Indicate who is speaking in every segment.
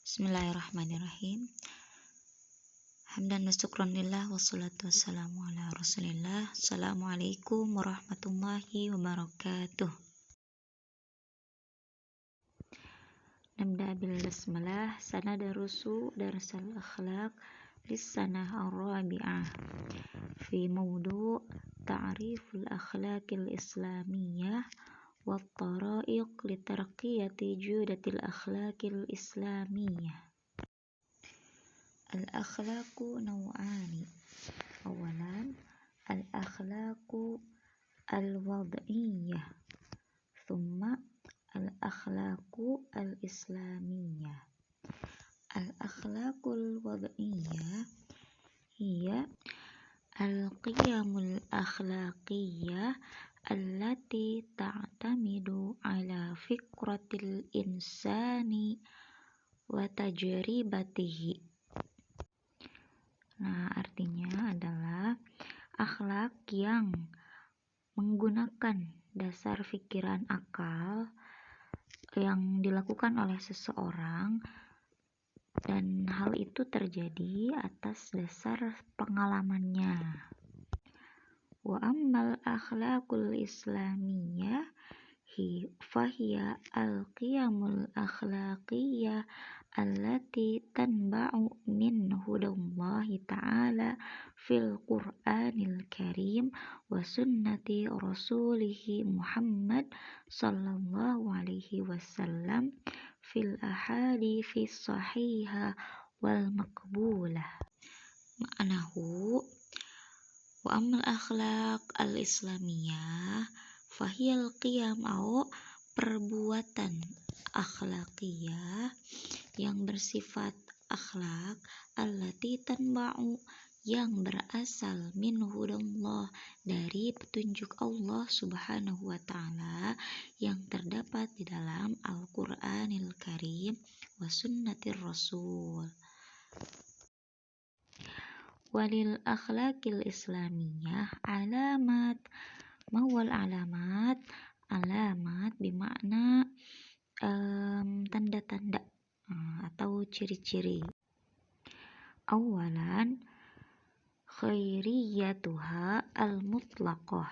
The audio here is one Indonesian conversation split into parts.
Speaker 1: Bismillahirrahmanirrahim. Hamdan wa syukran lillah wassalatu wassalamu ala rasulillah. Assalamualaikum warahmatullahi wabarakatuh. Nabda bil basmalah sanadarusu darsal akhlaq lis-sanah ar-rabi'ah fi mawdu' ta'riful akhlaqil islamiyah wa tara'iq li tarqiyati judatil akhlaqil islamiyah. Al-akhlaqu naw'ani. Awalan, al-akhlaqu al-wad'iyyah, thumma al-akhlaqu al-islamiyah. Al-akhlaqul wad'iyyah hiya al-qiyamul akhlaqiyyah allati ta'tamidu ala fikratil insani wa tajribatihi. Nah, artinya adalah akhlak yang menggunakan dasar pikiran akal yang dilakukan oleh seseorang, dan hal itu terjadi atas dasar pengalamannya. Wa ammal akhlaqul islamiyah fahiya al-qiyamul akhlaqiyyah allati tanba'u min hudallahi ta'ala fil Qur'anil Karim wa sunnati rasulihi Muhammad sallallahu alaihi wasallam fil ahadithi sahihah wal maqbulah. Ma'nahu wa ammal akhlaq al-islamiyah fahiyal qiyam au perbuatan akhlaqiyah yang bersifat akhlak allati tanba'u yang berasal min hudallah dari petunjuk Allah subhanahu wa ta'ala yang terdapat di dalam Al-Quranil Karim wa sunnatir Rasul. Walil akhlaqil islamiyah alamat. Mawal alamat. Alamat bermakna tanda-tanda atau ciri-ciri. Awalan, khairiyatuha al-mutlaqah,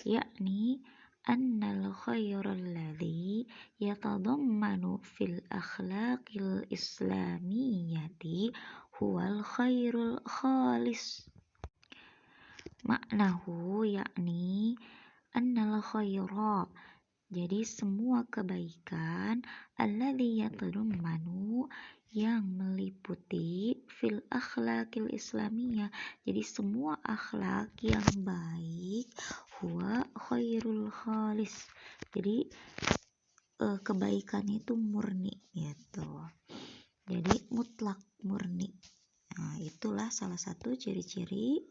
Speaker 1: yakni annal khairal ladzi yatadammanu fil akhlaqil islamiyyati huwal khairul khalis. Maknahu yakni annal khaira, jadi semua kebaikan, alladzi yatadammanu yang meliputi fil akhlaqil islamiyah, jadi semua akhlak yang baik, huwa khairul khalis, jadi kebaikan itu murni gitu, jadi mutlak murni. Nah, itulah salah satu ciri-ciri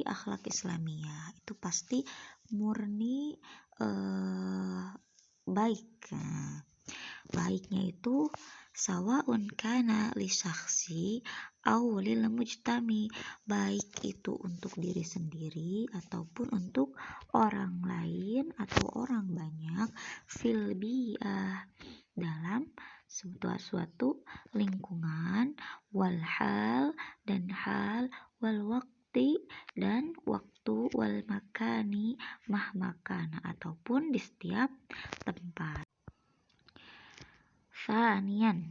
Speaker 1: akhlak Islamiyah, itu pasti murni baik. Nah, baiknya itu sawaun kana li syakhsi au lil mujtami, baik itu untuk diri sendiri ataupun untuk orang lain atau orang banyak, fil bi'ah, dalam suatu lingkungan, wal hal dan hal, wal waqti dan waktu, wal makani mahmakana ataupun di setiap tempat. Thaniyan,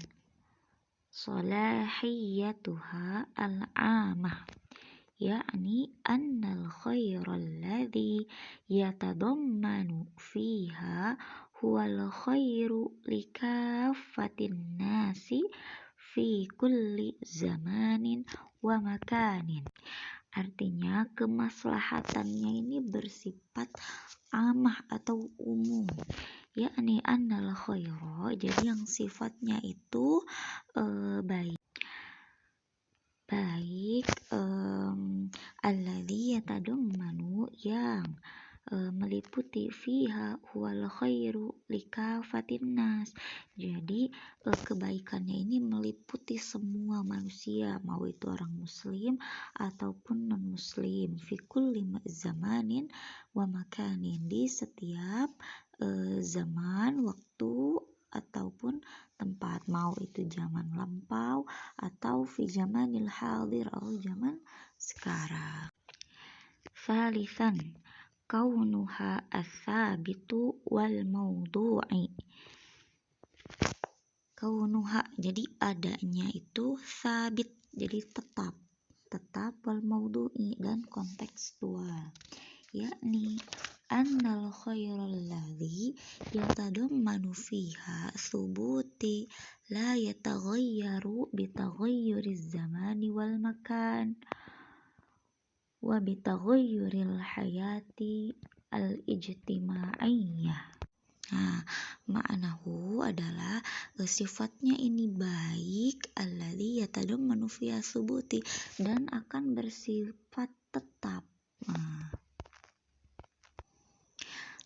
Speaker 1: salahiyatuha al-amah, yakni annal khairal ladzi yatadammanu fiha huwal khairu likaffatin nasi fi kulli zamanin wa makanin. Artinya kemaslahatannya ini bersifat amah atau umum, yakni annal khaira, jadi yang sifatnya itu baik alladzi yatadammanu yang meliputi fiha huwal khairu likafatin nas, jadi kebaikannya ini meliputi semua manusia, mau itu orang muslim ataupun non muslim, fi kulli zamanin wa makanin, di setiap zaman, waktu ataupun tempat, mau itu zaman lampau atau fi zamanil hadir atau zaman sekarang. Salisan kaunuha as-sabitu wal maudu'i. Kaunuha jadi adanya itu sabit, jadi tetap wal maudu'i dan kontekstual, yakni annal khairal ladzi yatadammanu fiha thubuti la yataghayyaru bitaghayyuriz zamani wal makan wa bitaghayyuril hayati al-ijtima'iyyah. Nah, ma'nahu adalah sifatnya ini baik, alladzi yatadammanu fiha thubuti, dan akan bersifat tetap.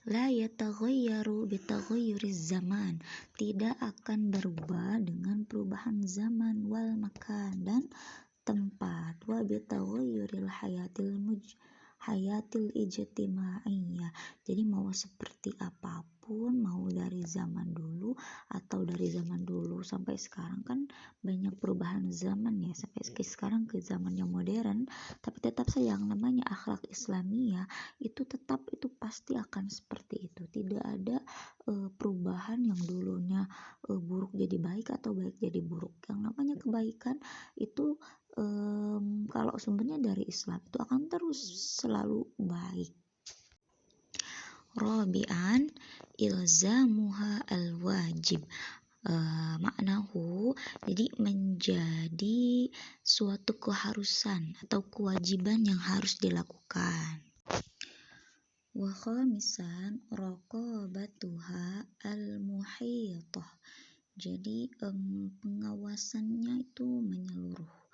Speaker 1: La yataghayyaru bitaghayyuriz zaman, tidak akan berubah dengan perubahan zaman, wal makan, dan tempat, wa bitaghayyuril hayatil ijtima'iyyah. Jadi mau seperti apapun, mau dari zaman dulu atau dari zaman dulu sampai sekarang, kan banyak perubahan zaman ya, sampai sekarang ke zaman yang modern, tapi tetap sayang namanya akhlak Islamiyah itu tetap, itu pasti akan seperti itu. Tidak ada perubahan yang dulunya buruk jadi baik atau baik jadi buruk. Yang namanya kebaikan itu kalau sumbernya dari Islam itu akan terus selalu baik. Rabi'an ilzamuha al-wajib. Maknahu jadi menjadi suatu keharusan atau kewajiban yang harus dilakukan. Wa khamisan raqabatuha al-muhitah. Jadi pengawasannya itu menyeluruh.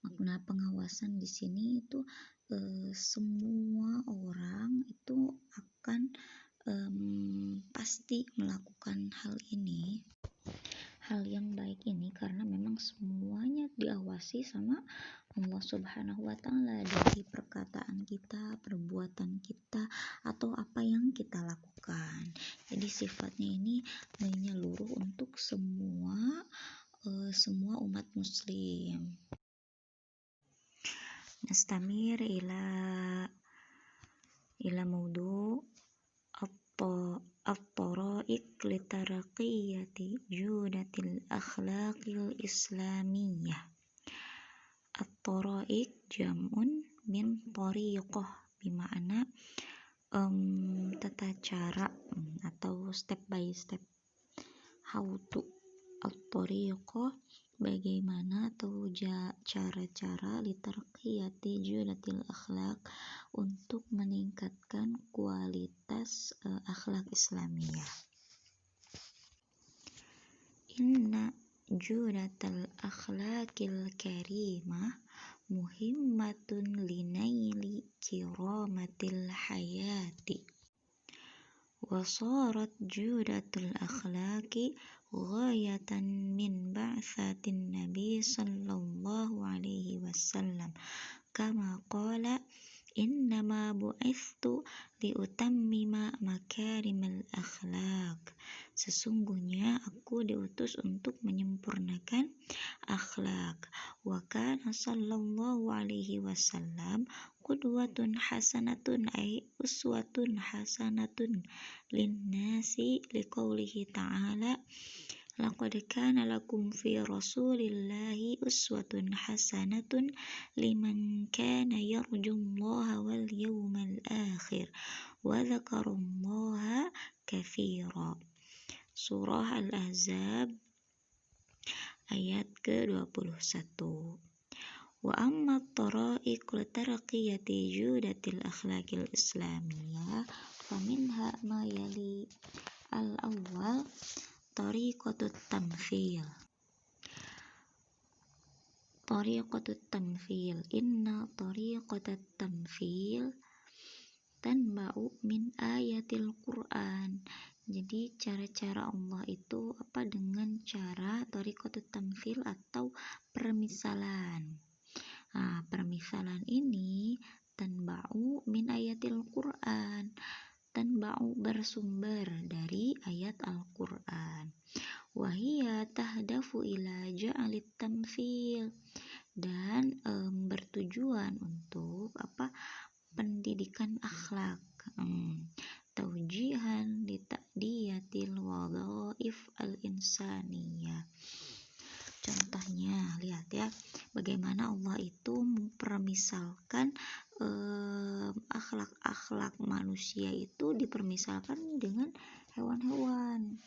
Speaker 1: Makna pengawasan di sini itu semua orang itu akan pasti melakukan hal ini, hal yang baik ini, karena memang semuanya diawasi sama Allah Subhanahu wa Ta'ala, dari perkataan kita, perbuatan kita, atau apa yang kita lakukan. Jadi sifatnya ini menyeluruh untuk semua umat muslim. Nastamir ila maudu at-tara'iq litaraqiyati judatil akhlaqil islamiyah. At-tara'iq jam'un min tariqah, bima'na tata cara atau step by step, how to. At-tariqah bagaimana atau cara-cara litarqiyati judatil akhlaq, untuk meningkatkan kualitas akhlak Islamiyah. Inna judatal akhlaqil karimah muhimmatun linaili kiramatil hayati, wa sarat judatul akhlaqi ghayatan min ba'tsatin nabi sallallahu alaihi wasallam, kama qala innama bu'ithtu liutammima makarimal akhlaq. Sesungguhnya aku diutus untuk menyempurnakan akhlak. Wa kana sallallahu alaihi wasallam qudwatun hasanatun ay uswatun hasanatun linnasi liqaulihi ta'ala laqad kana lakum fi rasulillahi uswatun hasanatun liman kana yarjullaha wal yawmal akhir wa dzakarallaha katsira. Surah Al-Ahzab ayat ke-21. Wa amma tara'iq litarqiyati judatil akhlaqil islamiyah faminha ma yali. Al-awwal tariqatut tamthil. Tariqatut tamthil. Inna tariqatat tamthil tanba'u min ayatil Qur'an. Jadi cara-cara Allah itu apa, dengan cara tariqatut tamthil atau permisalan. Nah, permisalan ini tanba'u min ayatil Qur'an, tanba'u bersumber dari ayat Al-Quran. Wahia tahdafu ila ja'alit tamthil, dan bertujuan untuk pendidikan akhlak, taujihan li ta'diyatil wadhaif al-insaniyah. Contohnya, lihat ya, bagaimana Allah itu mempermisalkan akhlak-akhlak manusia itu dipermisalkan dengan hewan-hewan.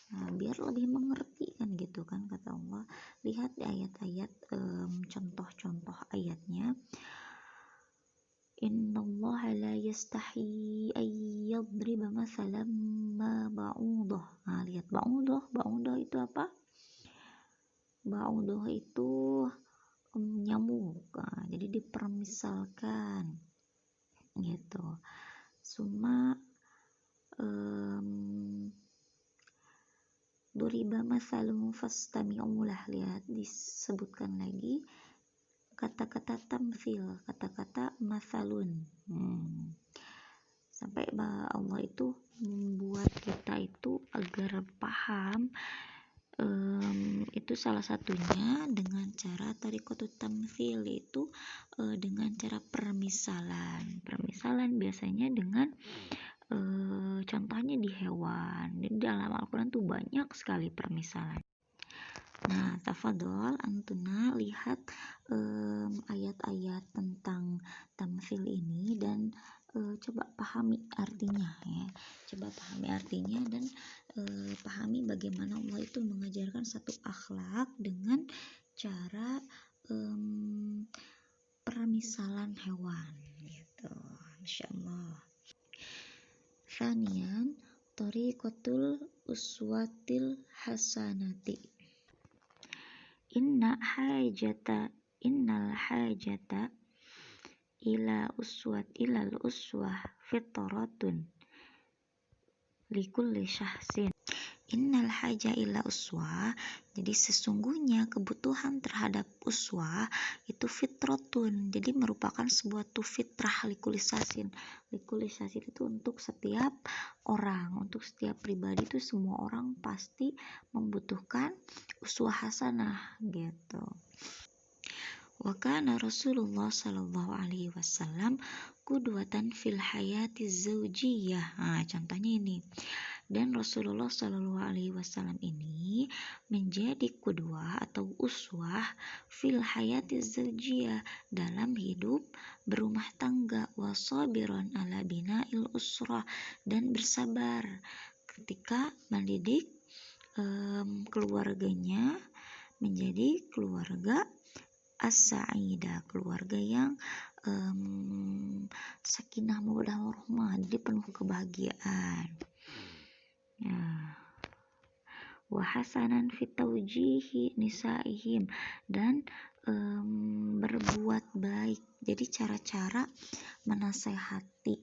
Speaker 1: Nah, biar lebih mengerti kan gitu kan, kata Allah. Lihat di ayat-ayat, contoh-contoh ayatnya. Innallaha la yastahi ayyadriba mathalan ma ba'udah. Nah, lihat ba'udah itu apa? Ba'udah itu nyamuk. Nah, jadi dipermisalkan gitu. Suma duriba mathalun fastami'ulah, lihat disebutkan lagi kata-kata tamthil, kata-kata mathalun. Sampai Allah itu membuat kita itu agar paham. Itu salah satunya dengan cara tariqatut tamthil, yaitu dengan cara permisalan biasanya dengan contohnya di hewan. Di dalam Al-Quran tuh banyak sekali permisalan. Nah, tafadhol antuna lihat ayat-ayat tentang tamthil ini dan coba pahami artinya ya. Coba pahami artinya dan pahami bagaimana Allah itu mengajarkan satu akhlak dengan cara permisalan hewan gitu. Masya Allah. Thaniyan, tariqatul uswatil hasanati. Innal hajata ilal uswah fitratun likulli syahsin. Innal haja ila uswah, jadi sesungguhnya kebutuhan terhadap uswah itu fitratun, jadi merupakan sebuah fitrah likulisasin. Likulisasin itu untuk setiap orang, untuk setiap pribadi itu semua orang pasti membutuhkan uswah hasanah gitu. Wa kana Rasulullah sallallahu alaihi wasallam qudwatan fil hayati zaujiyah. Nah, contohnya ini. Dan Rasulullah Shallallahu Alaihi Wasallam ini menjadi qudwah atau uswah fil hayati zaujiyah, dalam hidup berumah tangga, wasabiran ala bina'il usrah, dan bersabar ketika mendidik keluarganya menjadi keluarga as-sa'idah, keluarga yang sakinah mawaddah warahmah, jadi penuh kebahagiaan. Wahasanan fit taujihi nisaihim, dan berbuat baik, jadi cara-cara menasehati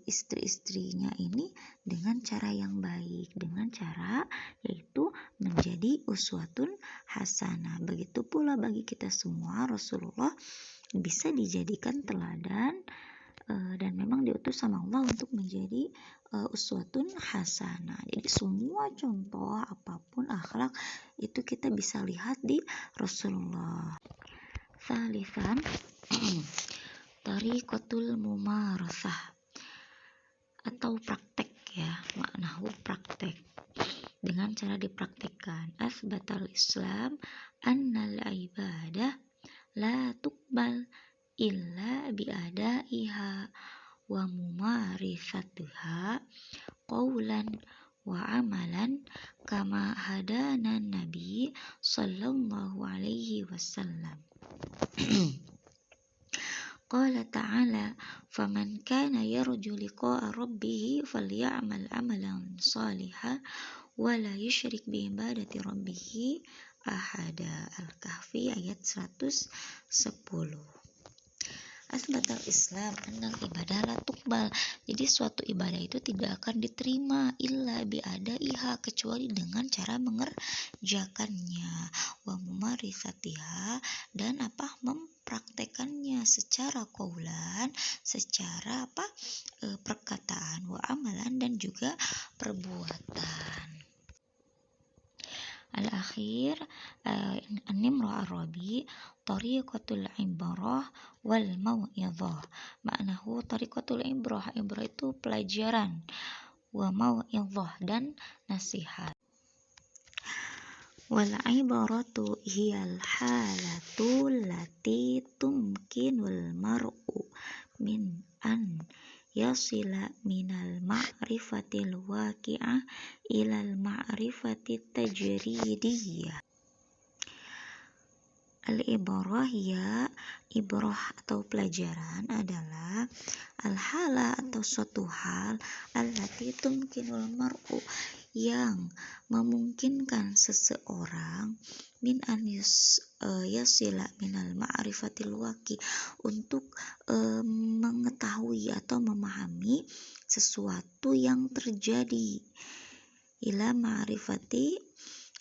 Speaker 1: istri-istrinya ini dengan cara yang baik, dengan cara yaitu menjadi uswatun hasanah. Begitu pula bagi kita semua, Rasulullah bisa dijadikan teladan dan memang diutus sama Allah untuk menjadi uswatun hasanah. Jadi semua contoh apapun akhlak itu kita bisa lihat di Rasulullah. Salisan tariqatul mumarasah atau praktek ya, maknahu praktek, dengan cara dipraktikkan. Asbatal Islam annal ibadah la tuqbal illa biadaiha wa mumarisatuha qawlan wa amalan kama hadana Nabi sallallahu alaihi wasallam. Qala ta'ala faman kana yarju liqa'a rabbih falya'mal amalan salihan wa la yusyrik bi ibadati rabbih ahada. Al-Kahfi ayat 110. Asbatal Islam annal ibadah la tuqbal, jadi suatu ibadah itu tidak akan diterima illa biadaiha, kecuali dengan cara mengerjakannya, wa mumarisatiha, dan mempraktekannya secara qaulan, secara perkataan, wa amalan, dan juga perbuatan. Al-akhir an-nimru ar-rabi tariqatul ibrah wal mau'izah. Maknahu tariqatul ibrah itu pelajaran, wa mau'izah dan nasihat. Wal ibaratu hiyal halatu lati tumkinul mar'u min an yasila minal ma'rifatil waqi'ah ilal ma'rifatit tajridiyah. Al-ibrah ya, ibrah atau pelajaran adalah al-hala atau suatu hal allati tumkinul mar'u yang memungkinkan seseorang min an yasila minal ma'rifatil waqi untuk mengetahui atau memahami sesuatu yang terjadi ila ma'rifati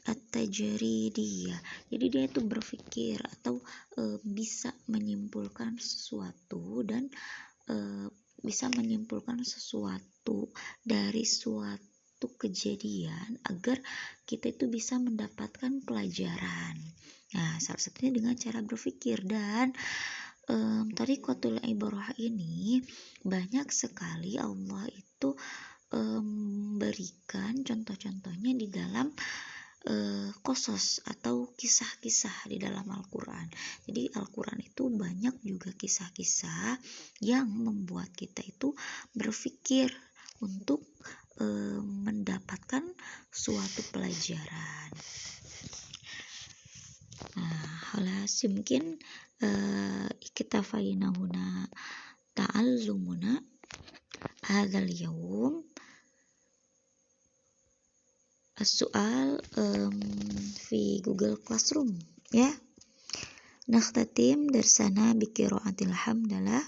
Speaker 1: at-tajridiyah. Jadi dia itu berpikir atau bisa menyimpulkan sesuatu dan bisa menyimpulkan sesuatu dari suatu kejadian agar kita itu bisa mendapatkan pelajaran. Nah, salah satunya dengan cara berpikir. Dan tariqatul ibrah ini banyak sekali Allah itu berikan contoh-contohnya di dalam qasas atau kisah-kisah di dalam Al-Quran. Jadi Al-Quran itu banyak juga kisah-kisah yang membuat kita itu berpikir untuk mendapatkan suatu pelajaran. Nah, halas mungkin iktafaina huna ta'allumuna hadzal yaum. As-soal fi Google Classroom ya. Nakhtatim darsana bi qiraatil hamdalah.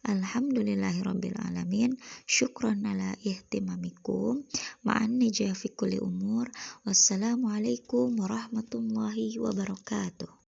Speaker 1: Alhamdulillahirabbil alamin. Syukran ala ihtimamikum ma'an najah fi kulli umur. Wassalamualaikum warahmatullahi wabarakatuh.